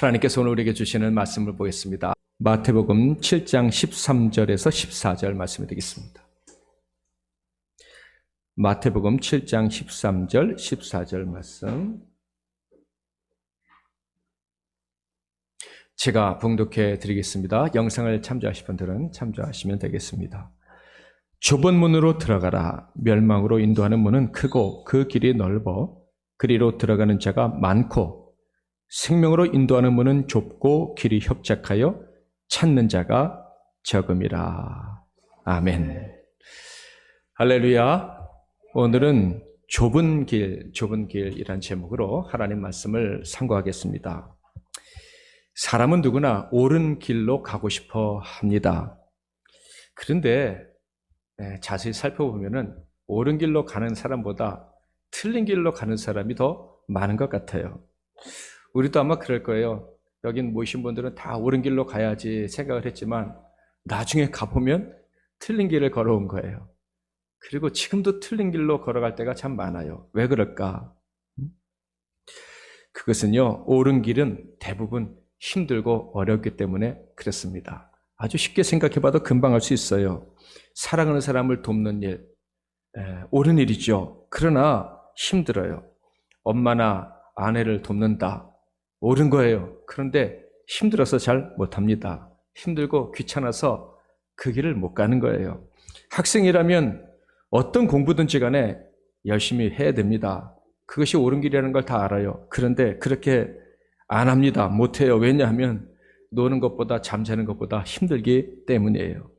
하나님께서 오늘 우리에게 주시는 말씀을 보겠습니다. 마태복음 7장 13절에서 14절 말씀을 드리겠습니다. 마태복음 7장 13절, 14절 말씀. 제가 봉독해 드리겠습니다. 영상을 참조하실 분들은 참조하시면 되겠습니다. 좁은 문으로 들어가라. 멸망으로 인도하는 문은 크고 그 길이 넓어 그리로 들어가는 자가 많고 생명으로 인도하는 문은 좁고 길이 협착하여 찾는 자가 적음이라. 아멘. 할렐루야. 오늘은 좁은 길이란 제목으로 하나님 말씀을 상고하겠습니다. 사람은 누구나 옳은 길로 가고 싶어 합니다. 그런데 자세히 살펴보면은 옳은 길로 가는 사람보다 틀린 길로 가는 사람이 더 많은 것 같아요. 우리도 아마 그럴 거예요. 여긴 모이신 분들은 다 옳은 길로 가야지 생각을 했지만 나중에 가보면 틀린 길을 걸어온 거예요. 그리고 지금도 틀린 길로 걸어갈 때가 참 많아요. 왜 그럴까? 그것은요, 옳은 길은 대부분 힘들고 어렵기 때문에 그렇습니다. 아주 쉽게 생각해봐도 금방 할 수 있어요. 사랑하는 사람을 돕는 일, 옳은 일이죠. 그러나 힘들어요. 엄마나 아내를 돕는다. 옳은 거예요. 그런데 힘들어서 잘 못합니다. 힘들고 귀찮아서 그 길을 못 가는 거예요. 학생이라면 어떤 공부든지 간에 열심히 해야 됩니다. 그것이 옳은 길이라는 걸 다 알아요. 그런데 그렇게 안 합니다. 못해요. 왜냐하면 노는 것보다 잠자는 것보다 힘들기 때문이에요.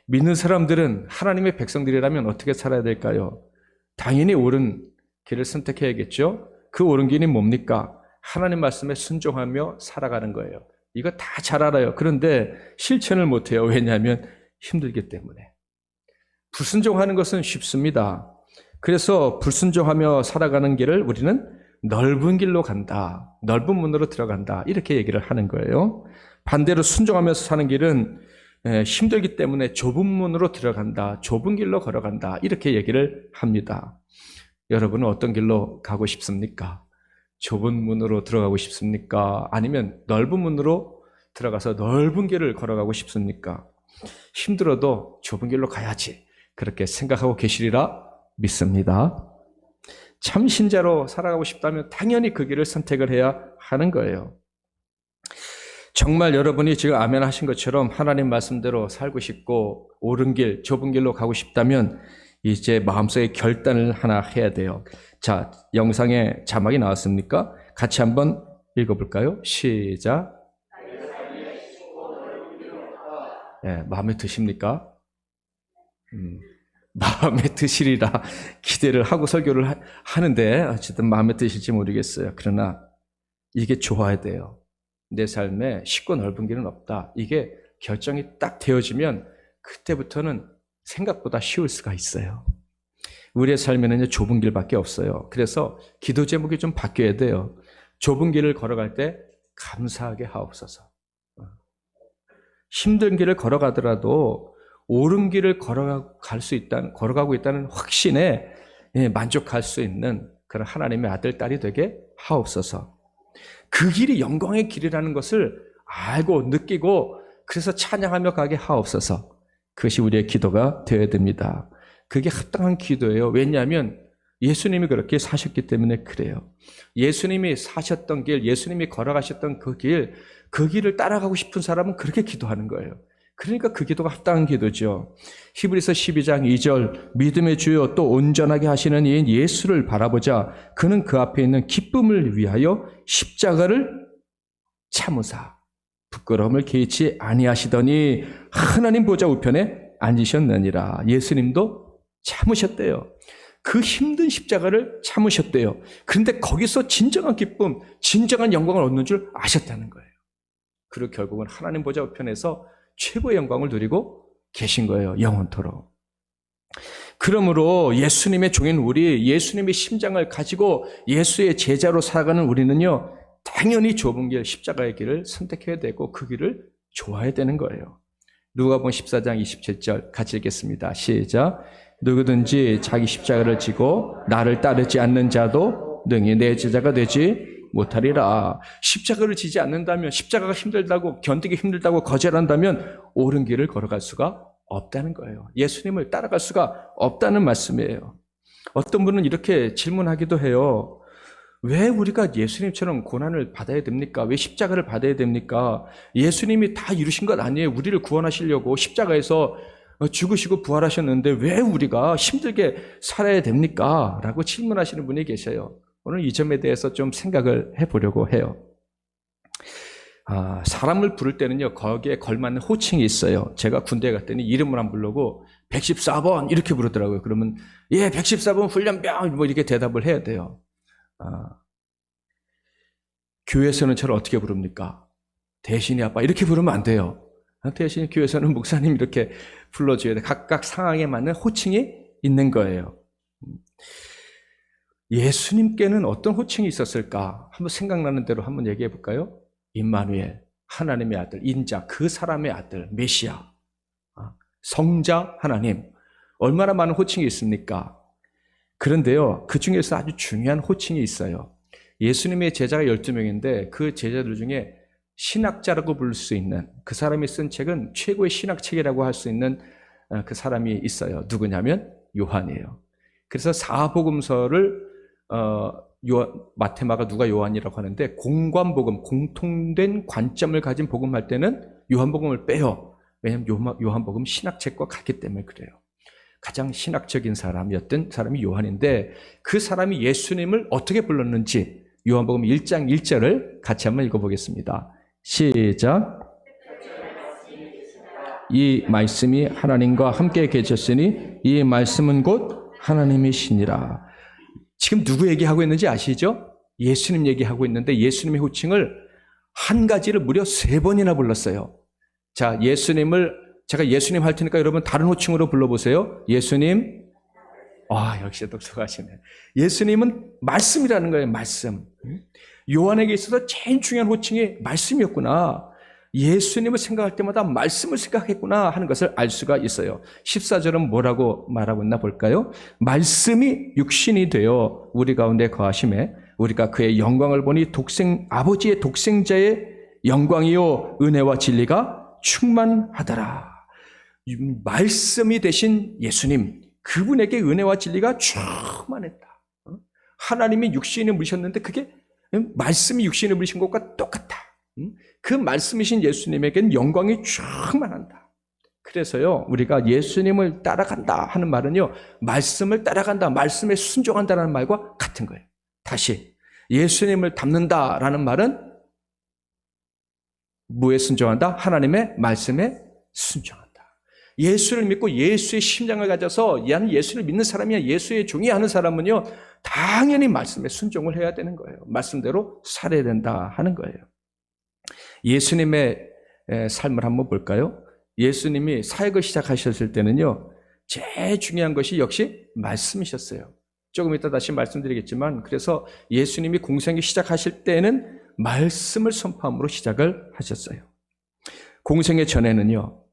믿는 사람들은 하나님의 백성들이라면 어떻게 살아야 될까요? 당연히 옳은 길을 선택해야겠죠. 그 옳은 길이 뭡니까? 하나님 말씀에 순종하며 살아가는 거예요. 이거 다 잘 알아요. 그런데 실천을 못해요. 왜냐하면 힘들기 때문에. 불순종하는 것은 쉽습니다. 그래서 불순종하며 살아가는 길을 우리는 넓은 길로 간다. 넓은 문으로 들어간다. 이렇게 얘기를 하는 거예요. 반대로 순종하면서 사는 길은 힘들기 때문에 좁은 문으로 들어간다. 좁은 길로 걸어간다. 이렇게 얘기를 합니다. 여러분은 어떤 길로 가고 싶습니까? 좁은 문으로 들어가고 싶습니까? 아니면 넓은 문으로 들어가서 넓은 길을 걸어가고 싶습니까? 힘들어도 좁은 길로 가야지. 그렇게 생각하고 계시리라 믿습니다. 참 신자로 살아가고 싶다면 당연히 그 길을 선택을 해야 하는 거예요. 정말 여러분이 지금 아멘 하신 것처럼 하나님 말씀대로 살고 싶고 옳은 길, 좁은 길로 가고 싶다면 이제 마음속에 결단을 하나 해야 돼요. 자, 영상에 자막이 나왔습니까? 같이 한번 읽어볼까요? 시작. 마음에 드십니까? 마음에 드시리라 기대를 하고 설교를 하는데 어쨌든 마음에 드실지 모르겠어요. 그러나 이게 좋아야 돼요. 내 삶에 쉽고 넓은 길은 없다. 이게 결정이 딱 되어지면 그때부터는 생각보다 쉬울 수가 있어요. 우리의 삶에는 좁은 길밖에 없어요. 그래서 기도 제목이 좀 바뀌어야 돼요. 좁은 길을 걸어갈 때 감사하게 하옵소서. 힘든 길을 걸어가더라도 옳은 길을 걸어가고 있다는 확신에 만족할 수 있는 그런 하나님의 아들, 딸이 되게 하옵소서. 그 길이 영광의 길이라는 것을 알고 느끼고 그래서 찬양하며 가게 하옵소서. 그것이 우리의 기도가 되어야 됩니다. 그게 합당한 기도예요. 왜냐하면 예수님이 그렇게 사셨기 때문에 그래요. 예수님이 사셨던 길, 예수님이 걸어가셨던 그 길을 따라가고 싶은 사람은 그렇게 기도하는 거예요. 그러니까 그 기도가 합당한 기도죠. 히브리서 12장 2절 믿음의 주요 또 온전하게 하시는 이인 예수를 바라보자. 그는 그 앞에 있는 기쁨을 위하여 십자가를 참으사 부끄러움을 개의치 아니하시더니 하나님 보좌 우편에 앉으셨느니라. 예수님도 참으셨대요. 그 힘든 십자가를 참으셨대요. 그런데 거기서 진정한 기쁨, 진정한 영광을 얻는 줄 아셨다는 거예요. 그리고 결국은 하나님 보좌 우편에서 최고의 영광을 누리고 계신 거예요. 영원토록. 그러므로 예수님의 종인 우리, 예수님의 심장을 가지고 예수의 제자로 살아가는 우리는요, 당연히 좁은 길, 십자가의 길을 선택해야 되고 그 길을 좋아해야 되는 거예요. 누가복음 14장 27절 같이 읽겠습니다. 시작. 누구든지 자기 십자가를 지고 나를 따르지 않는 자도 능히 내 제자가 되지 못하리라. 십자가를 지지 않는다면, 십자가가 힘들다고, 견디기 힘들다고 거절한다면 옳은 길을 걸어갈 수가 없다는 거예요. 예수님을 따라갈 수가 없다는 말씀이에요. 어떤 분은 이렇게 질문하기도 해요. 왜 우리가 예수님처럼 고난을 받아야 됩니까? 왜 십자가를 받아야 됩니까? 예수님이 다 이루신 것 아니에요. 우리를 구원하시려고 십자가에서 죽으시고 부활하셨는데 왜 우리가 힘들게 살아야 됩니까? 라고 질문하시는 분이 계셔요. 오늘 이 점에 대해서 좀 생각을 해보려고 해요. 사람을 부를 때는요, 거기에 걸맞는 호칭이 있어요. 제가 군대에 갔더니 이름을 안 부르고 114번 이렇게 부르더라고요. 그러면 예, 114번 훈련병 뭐 이렇게 대답을 해야 돼요. 교회에서는 저를 어떻게 부릅니까? 대신이 아빠 이렇게 부르면 안 돼요. 대신 교회에서는 목사님 이렇게 불러줘야 돼. 각각 상황에 맞는 호칭이 있는 거예요. 예수님께는 어떤 호칭이 있었을까? 한번 생각나는 대로 한번 얘기해 볼까요? 임마누엘, 하나님의 아들, 인자, 그 사람의 아들, 메시아, 성자 하나님. 얼마나 많은 호칭이 있습니까? 그런데요, 그 중에서 아주 중요한 호칭이 있어요. 예수님의 제자가 12명인데 그 제자들 중에 신학자라고 부를 수 있는, 그 사람이 쓴 책은 최고의 신학책이라고 할 수 있는 그 사람이 있어요. 누구냐면 요한이에요. 그래서 사복음서를 마테마가 누가 요한이라고 하는데 공관복음, 공통된 관점을 가진 복음할 때는 요한복음을 빼요. 왜냐하면 요한복음 신학책과 같기 때문에 그래요. 가장 신학적인 사람이었던 사람이 요한인데 그 사람이 예수님을 어떻게 불렀는지 요한복음 1장 1절을 같이 한번 읽어보겠습니다. 시작. 이 말씀이 하나님과 함께 계셨으니 이 말씀은 곧 하나님이시니라. 지금 누구 얘기하고 있는지 아시죠? 예수님 얘기하고 있는데 예수님의 호칭을 한 가지를 무려 3번이나 불렀어요. 자, 제가 예수님 할 테니까 여러분 다른 호칭으로 불러보세요. 예수님. 역시 똑똑하시네. 예수님은 말씀이라는 거예요. 말씀. 요한에게 있어서 제일 중요한 호칭이 말씀이었구나. 예수님을 생각할 때마다 말씀을 생각했구나 하는 것을 알 수가 있어요. 14절은 뭐라고 말하고 있나 볼까요? 말씀이 육신이 되어 우리 가운데 거하심에 우리가 그의 영광을 보니 아버지의 독생자의 영광이요 은혜와 진리가 충만하더라. 말씀이 되신 예수님, 그분에게 은혜와 진리가 충만했다. 하나님이 육신을 물으셨는데 그게 말씀이 육신을 물으신 것과 똑같다. 그 말씀이신 예수님에게는 영광이 충만한다. 그래서요, 우리가 예수님을 따라간다 하는 말은요, 말씀을 따라간다, 말씀에 순종한다는 말과 같은 거예요. 다시, 예수님을 닮는다라는 말은 뭐에 순종한다? 하나님의 말씀에 순종한다. 예수를 믿고 예수의 심장을 가져서 나는 예수를 믿는 사람이야, 예수의 종이 하는 사람은요, 당연히 말씀에 순종을 해야 되는 거예요. 말씀대로 살아야 된다 하는 거예요. 예수님의 삶을 한번 볼까요? 예수님이 사역을 시작하셨을 때는요, 제일 중요한 것이 역시 말씀이셨어요. 조금 이따 다시 말씀드리겠지만, 그래서 예수님이 공생이 시작하실 때는 말씀을 선포함으로 시작을 하셨어요. 공생의 전에는요,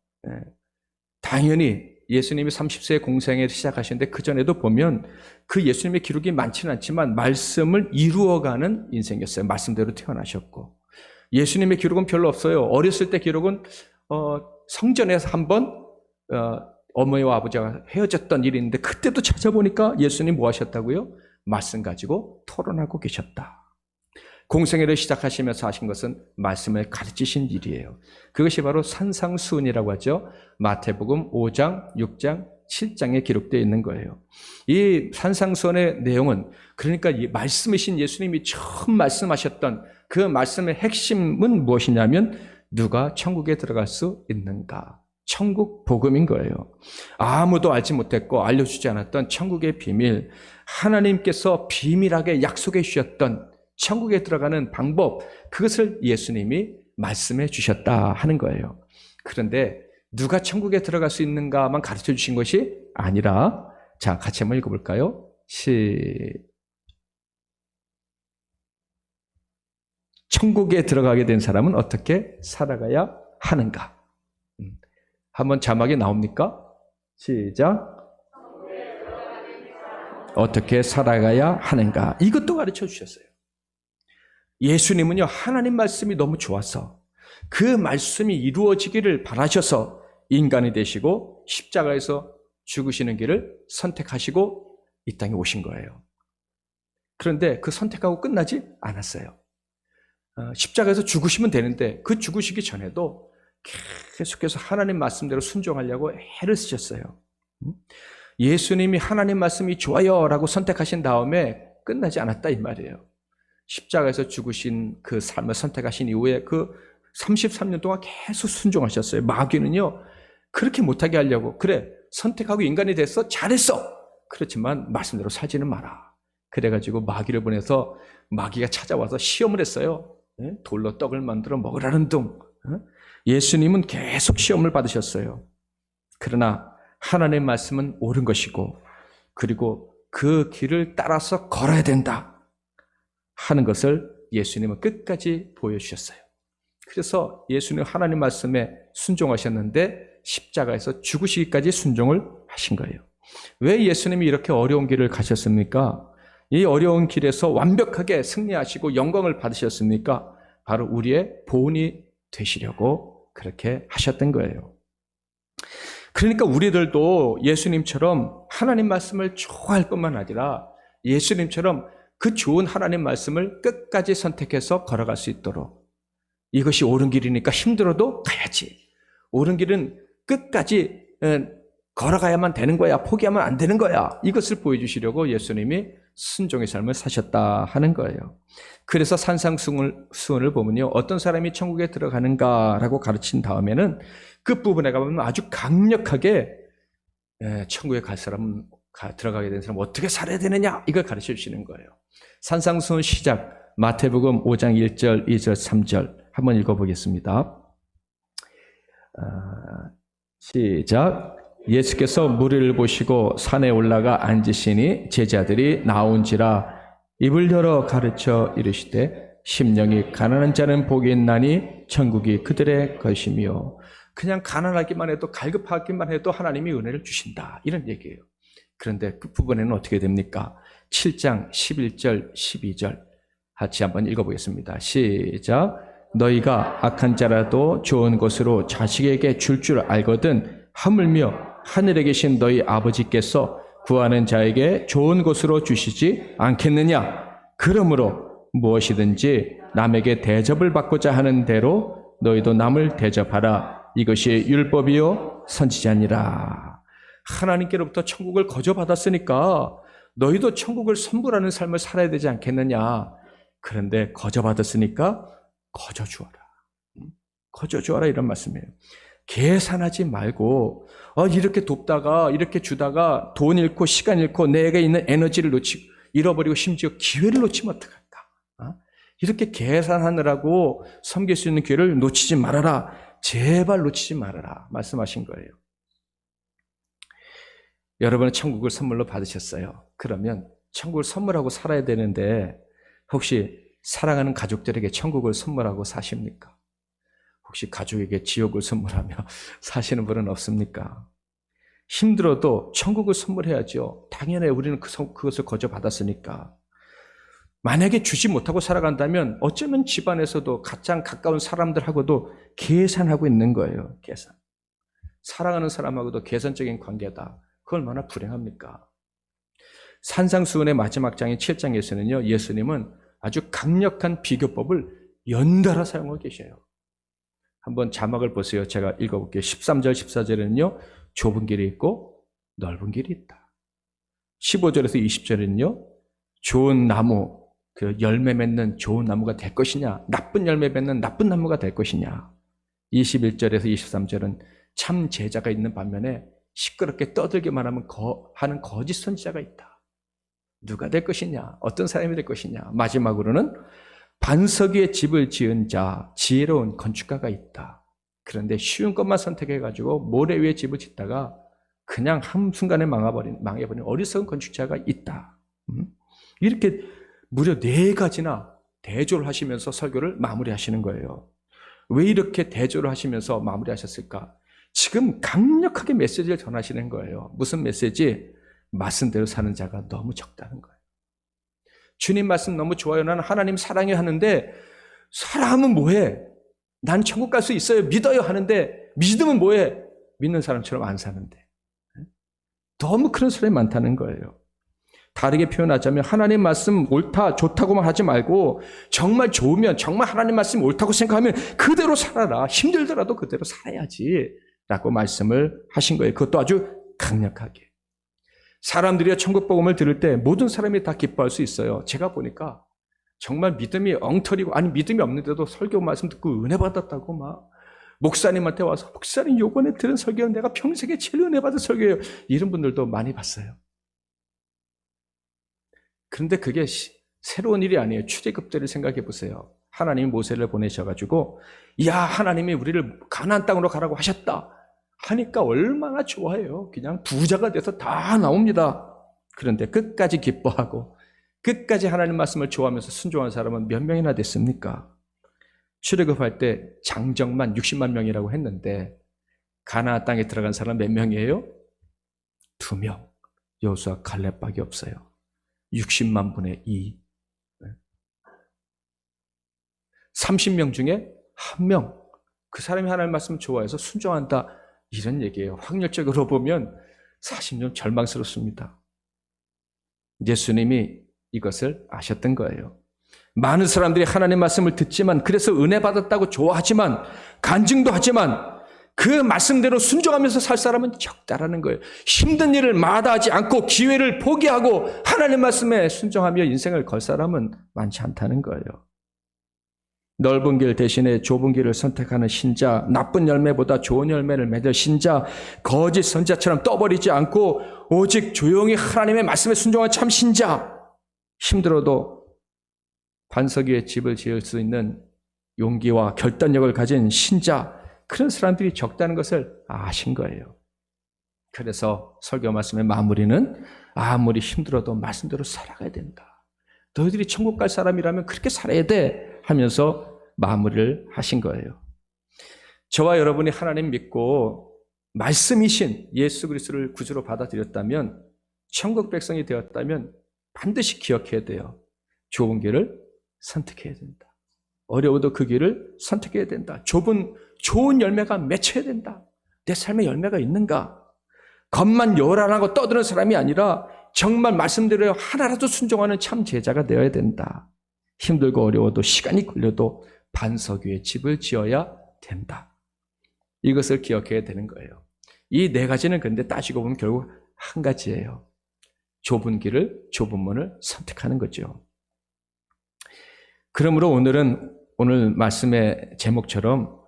당연히 예수님이 30세에 공생을 시작하셨는데 그 전에도 보면 그 예수님의 기록이 많지는 않지만 말씀을 이루어가는 인생이었어요. 말씀대로 태어나셨고. 예수님의 기록은 별로 없어요. 어렸을 때 기록은 성전에서 한번 어머니와 아버지가 헤어졌던 일이 있는데 그때도 찾아보니까 예수님 뭐 하셨다고요? 말씀 가지고 토론하고 계셨다. 공생애를 시작하시면서 하신 것은 말씀을 가르치신 일이에요. 그것이 바로 산상수훈이라고 하죠. 마태복음 5장, 6장, 7장에 기록되어 있는 거예요. 이 산상수훈의 내용은 그러니까 이 말씀이신 예수님이 처음 말씀하셨던 그 말씀의 핵심은 무엇이냐면 누가 천국에 들어갈 수 있는가? 천국 복음인 거예요. 아무도 알지 못했고 알려주지 않았던 천국의 비밀, 하나님께서 비밀하게 약속해 주셨던 천국에 들어가는 방법, 그것을 예수님이 말씀해 주셨다 하는 거예요. 그런데 누가 천국에 들어갈 수 있는가만 가르쳐 주신 것이 아니라, 자, 같이 한번 읽어볼까요? 천국에 들어가게 된 사람은 어떻게 살아가야 하는가? 한번 자막에 나옵니까? 시작. 어떻게 살아가야 하는가? 이것도 가르쳐 주셨어요. 예수님은요, 하나님 말씀이 너무 좋아서 그 말씀이 이루어지기를 바라셔서 인간이 되시고 십자가에서 죽으시는 길을 선택하시고 이 땅에 오신 거예요. 그런데 그 선택하고 끝나지 않았어요. 십자가에서 죽으시면 되는데 그 죽으시기 전에도 계속해서 하나님 말씀대로 순종하려고 애를 쓰셨어요. 예수님이 하나님 말씀이 좋아요 라고 선택하신 다음에 끝나지 않았다 이 말이에요. 십자가에서 죽으신 그 삶을 선택하신 이후에 그 33년 동안 계속 순종하셨어요. 마귀는요, 그렇게 못하게 하려고, 그래, 선택하고 인간이 됐어? 잘했어! 그렇지만 말씀대로 살지는 마라. 그래가지고 마귀를 보내서 마귀가 찾아와서 시험을 했어요. 돌로 떡을 만들어 먹으라는 둥. 예수님은 계속 시험을 받으셨어요. 그러나 하나님의 말씀은 옳은 것이고, 그리고 그 길을 따라서 걸어야 된다 하는 것을 예수님은 끝까지 보여주셨어요. 그래서 예수님은 하나님 말씀에 순종하셨는데 십자가에서 죽으시기까지 순종을 하신 거예요. 왜 예수님이 이렇게 어려운 길을 가셨습니까? 이 어려운 길에서 완벽하게 승리하시고 영광을 받으셨습니까? 바로 우리의 보온이 되시려고 그렇게 하셨던 거예요. 그러니까 우리들도 예수님처럼 하나님 말씀을 좋아할 뿐만 아니라 예수님처럼 그 좋은 하나님 말씀을 끝까지 선택해서 걸어갈 수 있도록, 이것이 옳은 길이니까 힘들어도 가야지, 옳은 길은 끝까지 걸어가야만 되는 거야, 포기하면 안 되는 거야, 이것을 보여주시려고 예수님이 순종의 삶을 사셨다 하는 거예요. 그래서 산상수훈을 보면요, 어떤 사람이 천국에 들어가는가라고 가르친 다음에는 그 부분에 가면 아주 강력하게 천국에 갈 사람은, 들어가게 된 사람은 어떻게 살아야 되느냐, 이걸 가르쳐 주시는 거예요. 산상수훈 시작, 마태복음 5장 1절, 2절, 3절 한번 읽어보겠습니다. 시작. 예수께서 무리를 보시고 산에 올라가 앉으시니 제자들이 나온지라 입을 열어 가르쳐 이르시되 심령이 가난한 자는 복이 있나니 천국이 그들의 것이며, 그냥 가난하기만 해도, 갈급하기만 해도 하나님이 은혜를 주신다, 이런 얘기예요. 그런데 그 부분에는 어떻게 됩니까? 7장 11절 12절 같이 한번 읽어보겠습니다. 시작. 너희가 악한 자라도 좋은 것으로 자식에게 줄 줄 알거든 하물며 하늘에 계신 너희 아버지께서 구하는 자에게 좋은 것으로 주시지 않겠느냐? 그러므로 무엇이든지 남에게 대접을 받고자 하는 대로 너희도 남을 대접하라. 이것이 율법이요 선지자니라. 하나님께로부터 천국을 거저받았으니까 너희도 천국을 선물하는 삶을 살아야 되지 않겠느냐? 그런데 거저받았으니까 거저주어라. 거저주어라, 이런 말씀이에요. 계산하지 말고 이렇게 돕다가 이렇게 주다가 돈 잃고 시간 잃고 내게 있는 에너지를 잃어버리고 심지어 기회를 놓치면 어떡할까? 이렇게 계산하느라고 섬길 수 있는 기회를 놓치지 말아라. 제발 놓치지 말아라 말씀하신 거예요. 여러분은 천국을 선물로 받으셨어요. 그러면 천국을 선물하고 살아야 되는데 혹시 사랑하는 가족들에게 천국을 선물하고 사십니까? 혹시 가족에게 지옥을 선물하며 사시는 분은 없습니까? 힘들어도 천국을 선물해야죠. 당연히 우리는 그것을 거저받았으니까. 만약에 주지 못하고 살아간다면 어쩌면 집안에서도 가장 가까운 사람들하고도 계산하고 있는 거예요. 계산. 사랑하는 사람하고도 계산적인 관계다. 그걸 얼마나 불행합니까? 산상수훈의 마지막 장인 7장에서는요, 예수님은 아주 강력한 비교법을 연달아 사용하고 계셔요. 한번 자막을 보세요. 제가 읽어볼게요. 13절, 14절에는요, 좁은 길이 있고 넓은 길이 있다. 15절에서 20절에는요, 좋은 나무, 그 열매 맺는 좋은 나무가 될 것이냐, 나쁜 열매 맺는 나쁜 나무가 될 것이냐. 21절에서 23절은 참 제자가 있는 반면에 시끄럽게 떠들기만 하는 거짓 선지자가 있다. 누가 될 것이냐, 어떤 사람이 될 것이냐. 마지막으로는 반석 위에 집을 지은 자, 지혜로운 건축가가 있다. 그런데 쉬운 것만 선택해가지고 모래 위에 집을 짓다가 그냥 한순간에 망해버린 어리석은 건축자가 있다. 이렇게 무려 4가지나 대조를 하시면서 설교를 마무리하시는 거예요. 왜 이렇게 대조를 하시면서 마무리하셨을까? 지금 강력하게 메시지를 전하시는 거예요. 무슨 메시지? 말씀대로 사는 자가 너무 적다는 거예요. 주님 말씀 너무 좋아요. 나는 하나님 사랑해 하는데 사랑하면 뭐해? 난 천국 갈 수 있어요. 믿어요 하는데 믿으면 뭐해? 믿는 사람처럼 안 사는데. 너무 그런 사람이 많다는 거예요. 다르게 표현하자면 하나님 말씀 옳다, 좋다고만 하지 말고 정말 좋으면 정말 하나님 말씀 옳다고 생각하면 그대로 살아라. 힘들더라도 그대로 살아야지 라고 말씀을 하신 거예요. 그것도 아주 강력하게. 사람들이 천국 복음을 들을 때 모든 사람이 다 기뻐할 수 있어요. 제가 보니까 정말 믿음이 엉터리고 아니 믿음이 없는데도 설교 말씀 듣고 은혜 받았다고 막 목사님한테 와서 목사님 요번에 들은 설교는 내가 평생에 제일 은혜 받은 설교예요. 이런 분들도 많이 봤어요. 그런데 그게 새로운 일이 아니에요. 출애굽때를 생각해 보세요. 하나님이 모세를 보내셔가지고 야 하나님이 우리를 가나안 땅으로 가라고 하셨다 하니까 얼마나 좋아해요. 그냥 부자가 돼서 다 나옵니다. 그런데 끝까지 기뻐하고 끝까지 하나님 말씀을 좋아하면서 순종한 사람은 몇 명이나 됐습니까? 출애굽할 때 장정만 60만 명이라고 했는데 가나안 땅에 들어간 사람 몇 명이에요? 2명. 여호수아 갈렙밖에 없어요. 60만 분의 2. 30명 중에 1명. 그 사람이 하나님 말씀을 좋아해서 순종한다. 이런 얘기예요. 확률적으로 보면 사실 좀 절망스럽습니다. 예수님이 이것을 아셨던 거예요. 많은 사람들이 하나님 말씀을 듣지만 그래서 은혜 받았다고 좋아하지만 간증도 하지만 그 말씀대로 순종하면서 살 사람은 적다라는 거예요. 힘든 일을 마다하지 않고 기회를 포기하고 하나님 말씀에 순종하며 인생을 걸 사람은 많지 않다는 거예요. 넓은 길 대신에 좁은 길을 선택하는 신자, 나쁜 열매보다 좋은 열매를 맺을 신자, 거짓 선자처럼 떠버리지 않고 오직 조용히 하나님의 말씀에 순종한 참 신자, 힘들어도 반석 위에 집을 지을 수 있는 용기와 결단력을 가진 신자, 그런 사람들이 적다는 것을 아신 거예요. 그래서 설교 말씀의 마무리는 아무리 힘들어도 말씀대로 살아가야 된다. 너희들이 천국 갈 사람이라면 그렇게 살아야 돼 하면서 마무리를 하신 거예요. 저와 여러분이 하나님 믿고 말씀이신 예수 그리스도를 구주로 받아들였다면 천국 백성이 되었다면 반드시 기억해야 돼요. 좁은 길을 선택해야 된다. 어려워도 그 길을 선택해야 된다. 좋은 열매가 맺혀야 된다. 내 삶에 열매가 있는가? 겉만 요란하고 떠드는 사람이 아니라 정말 말씀대로 하나라도 순종하는 참 제자가 되어야 된다. 힘들고 어려워도 시간이 걸려도 반석 위에 집을 지어야 된다. 이것을 기억해야 되는 거예요. 이 네 가지는 근데 따지고 보면 결국 한 가지예요. 좁은 길을, 좁은 문을 선택하는 거죠. 그러므로 오늘 말씀의 제목처럼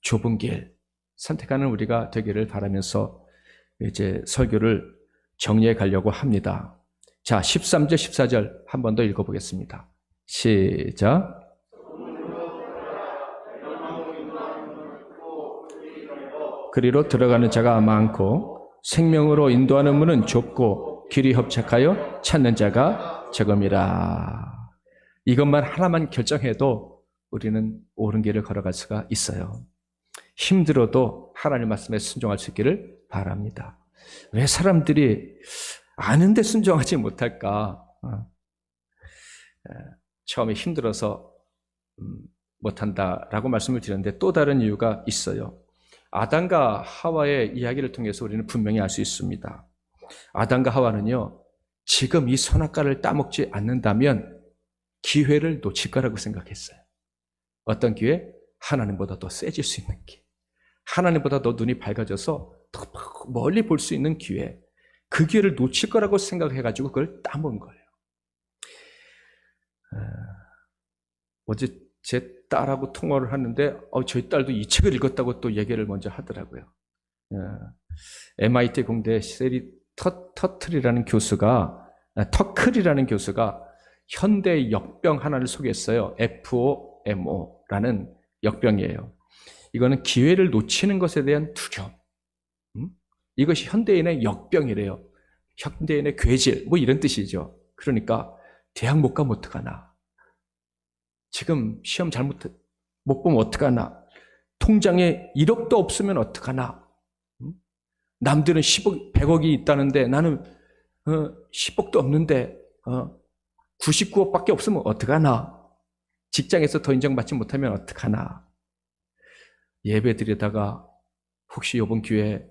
좁은 길 선택하는 우리가 되기를 바라면서 이제 설교를 정리해 가려고 합니다. 자, 13절, 14절 한 번 더 읽어보겠습니다. 시작. 그리로 들어가는 자가 많고 생명으로 인도하는 문은 좁고 길이 협착하여 찾는 자가 적음이라. 이것만 하나만 결정해도 우리는 옳은 길을 걸어갈 수가 있어요. 힘들어도 하나님 말씀에 순종할 수 있기를 바랍니다. 왜 사람들이 아는데 순종하지 못할까? 처음에 힘들어서 못한다라고 말씀을 드렸는데 또 다른 이유가 있어요. 아담과 하와의 이야기를 통해서 우리는 분명히 알 수 있습니다. 아담과 하와는요, 지금 이 선악과를 따먹지 않는다면 기회를 놓칠 거라고 생각했어요. 어떤 기회? 하나님보다 더 세질 수 있는 기회. 하나님보다 더 눈이 밝아져서 더 멀리 볼 수 있는 기회. 그 기회를 놓칠 거라고 생각해가지고 그걸 따먹은 거예요. 어제 제 딸하고 통화를 하는데 저희 딸도 이 책을 읽었다고 또 얘기를 먼저 하더라고요. MIT 공대 세리 터클이라는 교수가 현대 역병 하나를 소개했어요. FOMO라는 역병이에요. 이거는 기회를 놓치는 것에 대한 두려움. 이것이 현대인의 역병이래요. 현대인의 괴질, 뭐 이런 뜻이죠. 그러니까 대학 못 가면 어떡하나. 지금 시험 못 보면 어떡하나. 통장에 1억도 없으면 어떡하나. 남들은 10억, 100억이 있다는데 나는 10억도 없는데 99억밖에 없으면 어떡하나? 직장에서 더 인정받지 못하면 어떡하나? 예배 드리다가 혹시 이번 기회에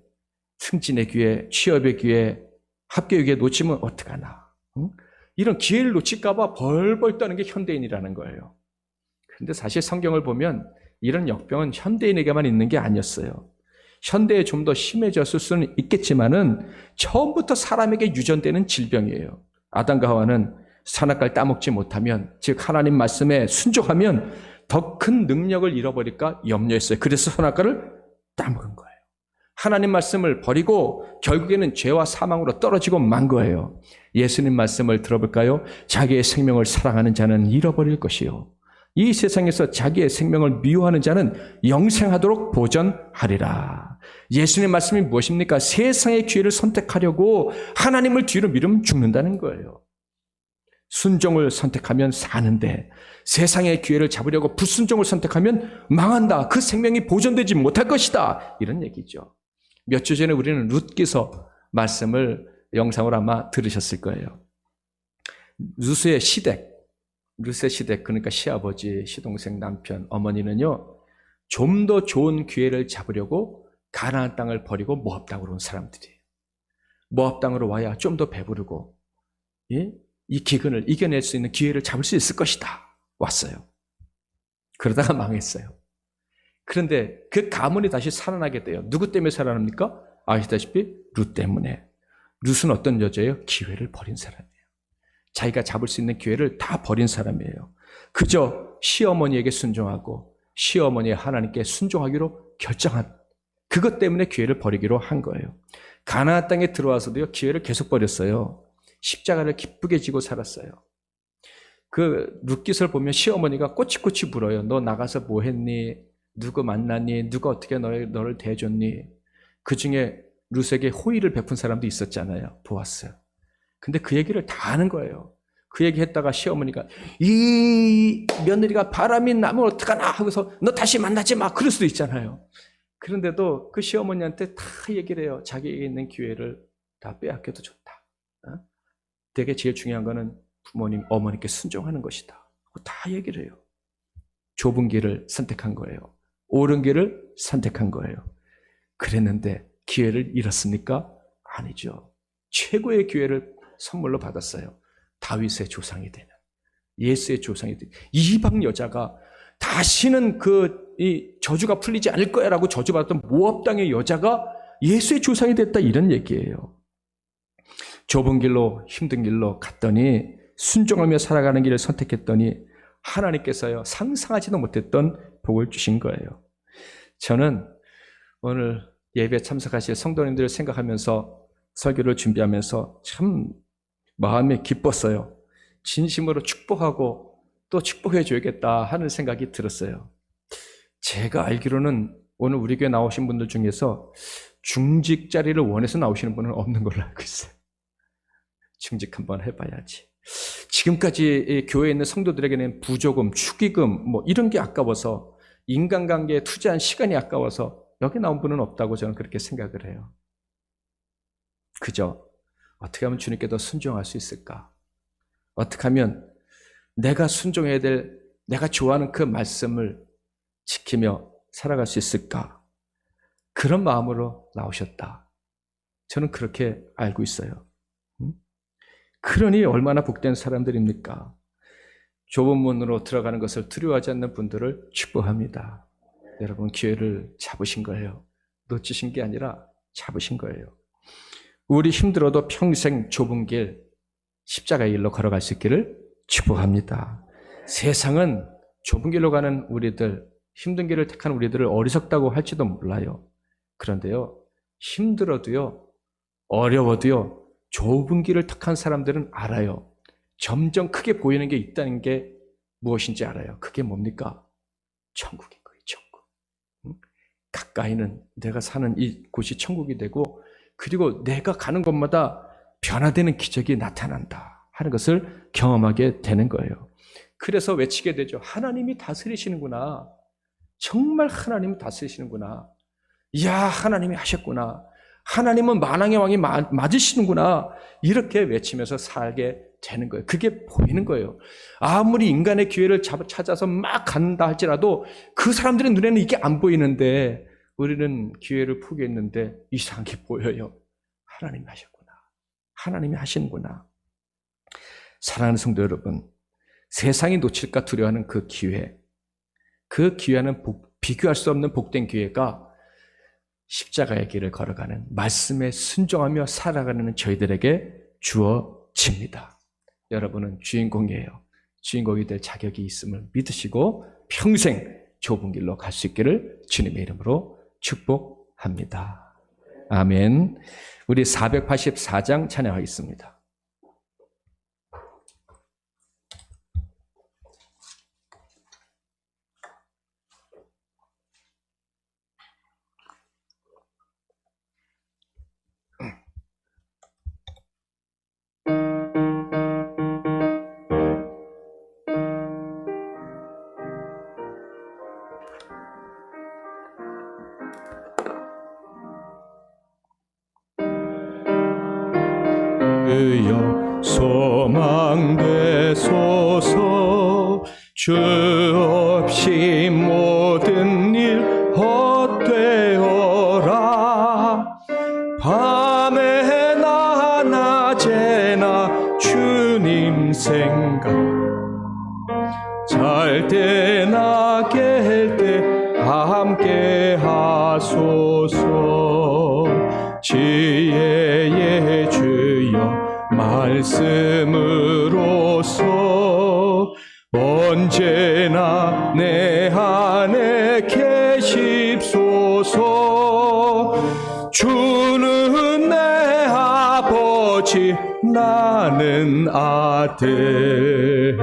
승진의 기회, 취업의 기회, 합격의 기회 놓치면 어떡하나? 응? 이런 기회를 놓칠까 봐 벌벌 떠는 게 현대인이라는 거예요. 그런데 사실 성경을 보면 이런 역병은 현대인에게만 있는 게 아니었어요. 현대에 좀 더 심해졌을 수는 있겠지만은 처음부터 사람에게 유전되는 질병이에요. 아담과 하와는 선악과를 따먹지 못하면, 즉 하나님 말씀에 순종하면 더 큰 능력을 잃어버릴까 염려했어요. 그래서 선악과를 따먹은 거예요. 하나님 말씀을 버리고 결국에는 죄와 사망으로 떨어지고 만 거예요. 예수님 말씀을 들어볼까요? 자기의 생명을 사랑하는 자는 잃어버릴 것이요, 이 세상에서 자기의 생명을 미워하는 자는 영생하도록 보전하리라. 예수님 말씀이 무엇입니까? 세상의 기회를 선택하려고 하나님을 뒤로 미루면 죽는다는 거예요. 순종을 선택하면 사는데 세상의 기회를 잡으려고 불순종을 선택하면 망한다. 그 생명이 보존되지 못할 것이다. 이런 얘기죠. 몇 주 전에 우리는 룻기서 말씀을 영상으로 아마 들으셨을 거예요. 룻의 시댁, 그러니까 시아버지, 시동생, 남편, 어머니는요, 좀 더 좋은 기회를 잡으려고 가나안 땅을 버리고 모압 땅으로 온 사람들이에요. 모압 땅으로 와야 좀 더 배부르고, 예? 이 기근을 이겨낼 수 있는 기회를 잡을 수 있을 것이다. 왔어요. 그러다가 망했어요. 그런데 그 가문이 다시 살아나게 돼요. 누구 때문에 살아납니까? 아시다시피 룻 때문에. 룻은 어떤 여자예요? 기회를 버린 사람이에요. 자기가 잡을 수 있는 기회를 다 버린 사람이에요. 그저 시어머니에게 순종하고 시어머니의 하나님께 순종하기로 결정한, 그것 때문에 기회를 버리기로 한 거예요. 가나안 땅에 들어와서도요, 기회를 계속 버렸어요. 십자가를 기쁘게 지고 살았어요. 그 룻깃을 보면 시어머니가 꼬치꼬치 물어요. 너 나가서 뭐 했니? 누구 만났니? 누가 어떻게 너를 대해줬니? 그 중에 룻에게 호의를 베푼 사람도 있었잖아요. 보았어요. 근데 그 얘기를 다 하는 거예요. 그 얘기 했다가 시어머니가 이 며느리가 바람이 나면 어떡하나 하고서 너 다시 만나지 마. 그럴 수도 있잖아요. 그런데도 그 시어머니한테 다 얘기를 해요. 자기에게 있는 기회를 다 빼앗겨도 좋다. 되게 제일 중요한 거는 부모님, 어머니께 순종하는 것이다. 다 얘기를 해요. 좁은 길을 선택한 거예요. 옳은 길을 선택한 거예요. 그랬는데 기회를 잃었습니까? 아니죠. 최고의 기회를 선물로 받았어요. 다윗의 조상이 되는, 예수의 조상이 되는 이방 여자가 다시는 이 저주가 풀리지 않을 거야라고 저주받았던 모압 땅의 여자가 예수의 조상이 됐다, 이런 얘기예요. 좁은 길로, 힘든 길로 갔더니, 순종하며 살아가는 길을 선택했더니 하나님께서요, 상상하지도 못했던 복을 주신 거예요. 저는 오늘 예배 참석하실 성도님들을 생각하면서 설교를 준비하면서 참 마음이 기뻤어요. 진심으로 축복하고 또 축복해 줘야겠다 하는 생각이 들었어요. 제가 알기로는 오늘 우리 교회 나오신 분들 중에서 중직 자리를 원해서 나오시는 분은 없는 걸로 알고 있어요. 중직 한번 해봐야지. 지금까지 교회에 있는 성도들에게는 부조금, 축의금 뭐 이런 게 아까워서, 인간관계에 투자한 시간이 아까워서 여기 나온 분은 없다고 저는 그렇게 생각을 해요. 그저 어떻게 하면 주님께 더 순종할 수 있을까? 어떻게 하면 내가 순종해야 될, 내가 좋아하는 그 말씀을 지키며 살아갈 수 있을까? 그런 마음으로 나오셨다. 저는 그렇게 알고 있어요. 그러니 얼마나 복된 사람들입니까? 좁은 문으로 들어가는 것을 두려워하지 않는 분들을 축복합니다. 여러분, 기회를 잡으신 거예요. 놓치신 게 아니라 잡으신 거예요. 우리 힘들어도 평생 좁은 길, 십자가의 길로 걸어갈 수 있기를 축복합니다. 세상은 좁은 길로 가는 우리들, 힘든 길을 택하는 우리들을 어리석다고 할지도 몰라요. 그런데요, 힘들어도요, 어려워도요, 좁은 길을 택한 사람들은 알아요. 점점 크게 보이는 게 있다는 게 무엇인지 알아요. 그게 뭡니까? 천국인 거예요, 천국. 가까이는 내가 사는 이 곳이 천국이 되고, 그리고 내가 가는 곳마다 변화되는 기적이 나타난다 하는 것을 경험하게 되는 거예요. 그래서 외치게 되죠. 하나님이 다스리시는구나. 정말 하나님이 다스리시는구나. 이야, 하나님이 하셨구나. 하나님은 만왕의 왕이 맞으시는구나. 이렇게 외치면서 살게 되는 거예요. 그게 보이는 거예요. 아무리 인간의 기회를 찾아서 막 간다 할지라도 그 사람들의 눈에는 이게 안 보이는데 우리는 기회를 포기했는데 이상하게 보여요. 하나님이 하셨구나. 하나님이 하시는구나. 사랑하는 성도 여러분, 세상이 놓칠까 두려워하는 그 기회는 비교할 수 없는 복된 기회가 십자가의 길을 걸어가는 말씀에 순종하며 살아가는 저희들에게 주어집니다. 여러분은 주인공이에요. 주인공이 될 자격이 있음을 믿으시고 평생 좁은 길로 갈 수 있기를 주님의 이름으로 축복합니다. 아멘. 우리 484장 찬양하겠습니다. 주여 소망 되소서. 주 없이 모든 일 헛되어라. 밤에나 낮에나 주님 생각, 잘 때나 깰 때 함께 하소서. 지혜의 주여 말씀으로써 언제나 내 안에 계십소서. 주는 내 아버지, 나는 아들.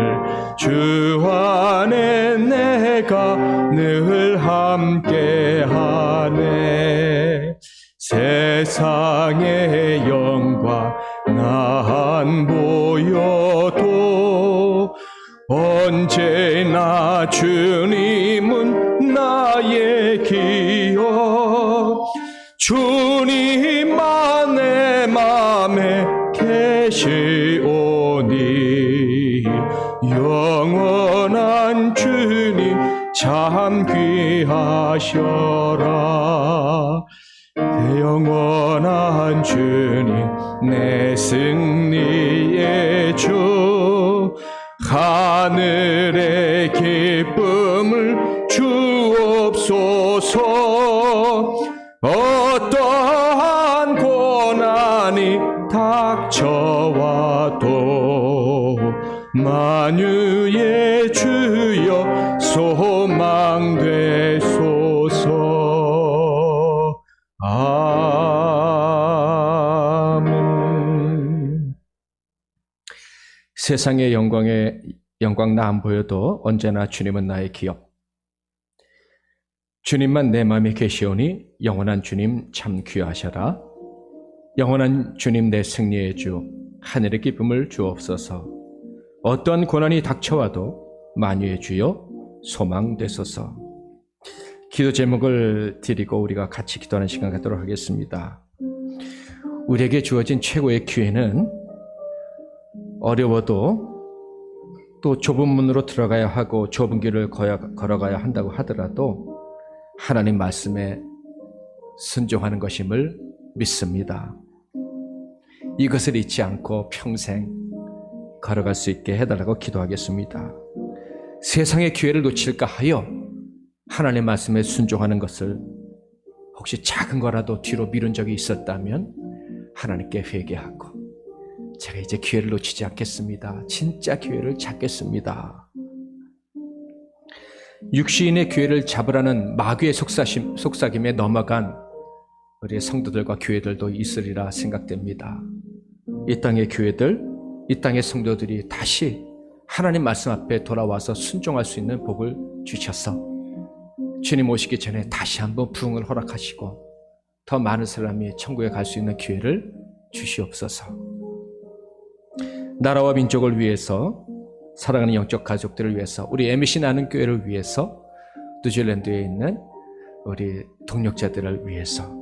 주 안에 내가 늘 함께하네. 세상의 영광 난 보여도 언제나 주님은 나의 기억. 주님만 내 맘에 계시오니 영원한 주님 참 귀하셔라. 영원한 주님 내 승리의 주, 하늘의 기쁨을 주옵소서. 어떠한 고난이 닥쳐와도 만유의 주여 소망 되소서. 아멘. 세상의 영광 나 안 보여도 언제나 주님은 나의 기업. 주님만 내 마음에 계시오니 영원한 주님 참 귀하셔라. 영원한 주님 내 승리의 주, 하늘의 기쁨을 주옵소서. 어떠한 고난이 닥쳐와도 만유의 주여 소망 되소서. 기도 제목을 드리고 우리가 같이 기도하는 시간 갖도록 하겠습니다. 우리에게 주어진 최고의 기회는 어려워도 또 좁은 문으로 들어가야 하고 좁은 길을 걸어가야 한다고 하더라도 하나님 말씀에 순종하는 것임을 믿습니다. 이것을 잊지 않고 평생 걸어갈 수 있게 해달라고 기도하겠습니다. 세상의 기회를 놓칠까 하여 하나님의 말씀에 순종하는 것을 혹시 작은 거라도 뒤로 미룬 적이 있었다면 하나님께 회개하고 제가 이제 기회를 놓치지 않겠습니다. 진짜 기회를 찾겠습니다. 육신의 기회를 잡으라는 마귀의 속삭임에 넘어간 우리 성도들과 교회들도 있으리라 생각됩니다. 이 땅의 교회들, 이 땅의 성도들이 다시 하나님 말씀 앞에 돌아와서 순종할 수 있는 복을 주셔서 주님 오시기 전에 다시 한번 부흥을 허락하시고 더 많은 사람이 천국에 갈 수 있는 기회를 주시옵소서. 나라와 민족을 위해서, 사랑하는 영적 가족들을 위해서, 우리 MBC 나는 교회를 위해서, 뉴질랜드에 있는 우리 동력자들을 위해서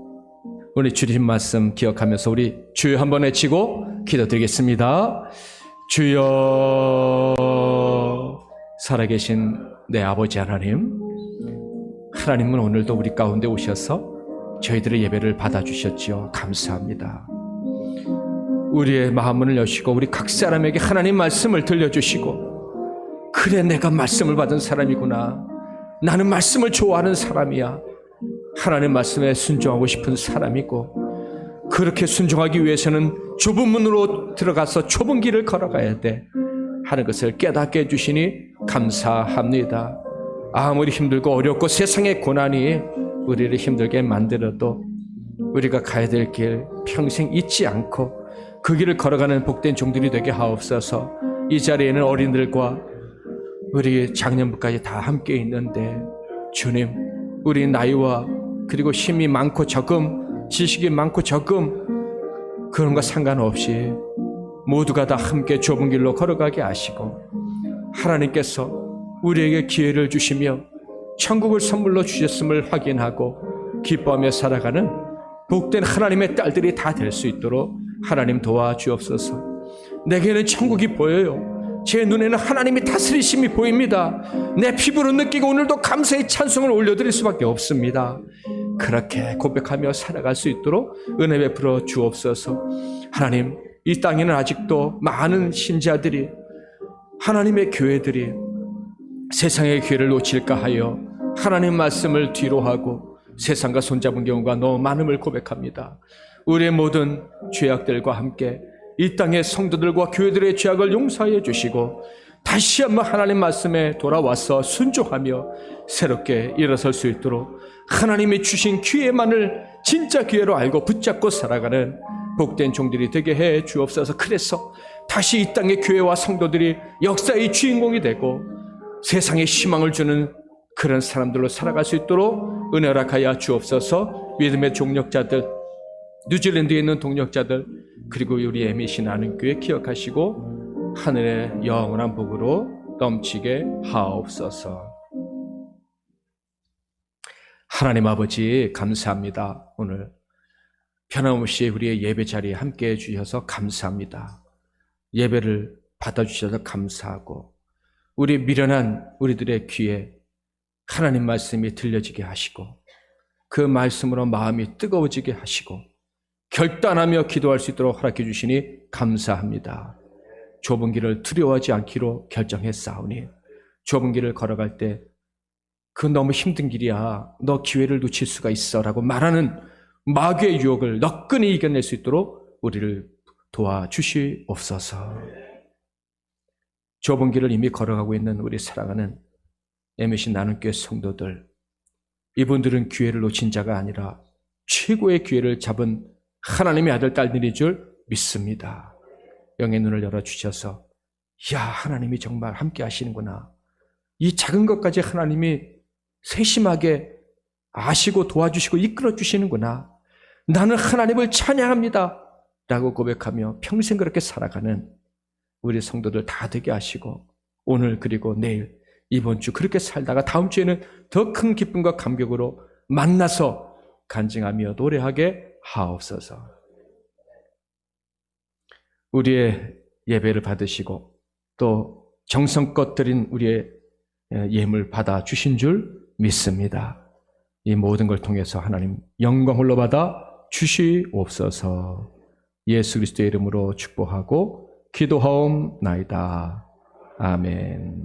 우리 주님 말씀 기억하면서 우리 주여 한번 외치고 기도드리겠습니다. 주여, 살아계신 내 아버지 하나님, 하나님은 오늘도 우리 가운데 오셔서 저희들의 예배를 받아주셨지요. 감사합니다. 우리의 마음문을 여시고 우리 각 사람에게 하나님 말씀을 들려주시고, 그래 내가 말씀을 받은 사람이구나, 나는 말씀을 좋아하는 사람이야, 하나님 말씀에 순종하고 싶은 사람이고, 그렇게 순종하기 위해서는 좁은 문으로 들어가서 좁은 길을 걸어가야 돼 하는 것을 깨닫게 해주시니 감사합니다. 아무리 힘들고 어렵고 세상의 고난이 우리를 힘들게 만들어도 우리가 가야 될 길 평생 잊지 않고 그 길을 걸어가는 복된 종들이 되게 하옵소서. 이 자리에는 어린들과 우리 장년부까지 다 함께 있는데, 주님, 우리 나이와 그리고 힘이 많고 적음, 지식이 많고 적음, 그런 거 상관없이 모두가 다 함께 좁은 길로 걸어가게 하시고, 하나님께서 우리에게 기회를 주시며 천국을 선물로 주셨음을 확인하고 기뻐하며 살아가는 복된 하나님의 딸들이 다 될 수 있도록 하나님 도와주옵소서. 내게는 천국이 보여요. 제 눈에는 하나님이 다스리심이 보입니다. 내 피부로 느끼고 오늘도 감사의 찬송을 올려드릴 수밖에 없습니다. 그렇게 고백하며 살아갈 수 있도록 은혜 베풀어 주옵소서. 하나님, 이 땅에는 아직도 많은 신자들이, 하나님의 교회들이 세상의 기회를 놓칠까 하여 하나님 말씀을 뒤로하고 세상과 손잡은 경우가 너무 많음을 고백합니다. 우리의 모든 죄악들과 함께 이 땅의 성도들과 교회들의 죄악을 용서하여 주시고 다시 한번 하나님 말씀에 돌아와서 순종하며 새롭게 일어설 수 있도록 하나님이 주신 기회만을 진짜 기회로 알고 붙잡고 살아가는 복된 종들이 되게 해 주옵소서. 그래서 다시 이 땅의 교회와 성도들이 역사의 주인공이 되고 세상에 희망을 주는 그런 사람들로 살아갈 수 있도록 은혜 허락하여 주옵소서. 믿음의 동력자들, 뉴질랜드에 있는 동력자들, 그리고 우리 MBC 나는 교회 기억하시고 하늘의 영원한 복으로 넘치게 하옵소서. 하나님 아버지, 감사합니다. 오늘 변함없이 우리의 예배 자리에 함께 해주셔서 감사합니다. 예배를 받아주셔서 감사하고 우리 미련한 우리들의 귀에 하나님 말씀이 들려지게 하시고 그 말씀으로 마음이 뜨거워지게 하시고 결단하며 기도할 수 있도록 허락해 주시니 감사합니다. 좁은 길을 두려워하지 않기로 결정했사오니 좁은 길을 걸어갈 때 그 너무 힘든 길이야, 너 기회를 놓칠 수가 있어 라고 말하는 마귀의 유혹을 너끈히 이겨낼 수 있도록 우리를 도와주시옵소서. 좁은 길을 이미 걸어가고 있는 우리 사랑하는 MBC 나눔교회 성도들, 이분들은 기회를 놓친 자가 아니라 최고의 기회를 잡은 하나님의 아들 딸들인 줄 믿습니다. 영의 눈을 열어주셔서 야, 하나님이 정말 함께 하시는구나, 이 작은 것까지 하나님이 세심하게 아시고 도와주시고 이끌어 주시는구나, 나는 하나님을 찬양합니다 라고 고백하며 평생 그렇게 살아가는 우리 성도들 다 되게 하시고 오늘 그리고 내일 이번 주 그렇게 살다가 다음 주에는 더 큰 기쁨과 감격으로 만나서 간증하며 노래하게 하옵소서. 우리의 예배를 받으시고 또 정성껏 드린 우리의 예물 받아 주신 줄 믿습니다. 이 모든 걸 통해서 하나님 영광을 받아 주시옵소서. 예수 그리스도의 이름으로 축복하고 기도하옵나이다. 아멘.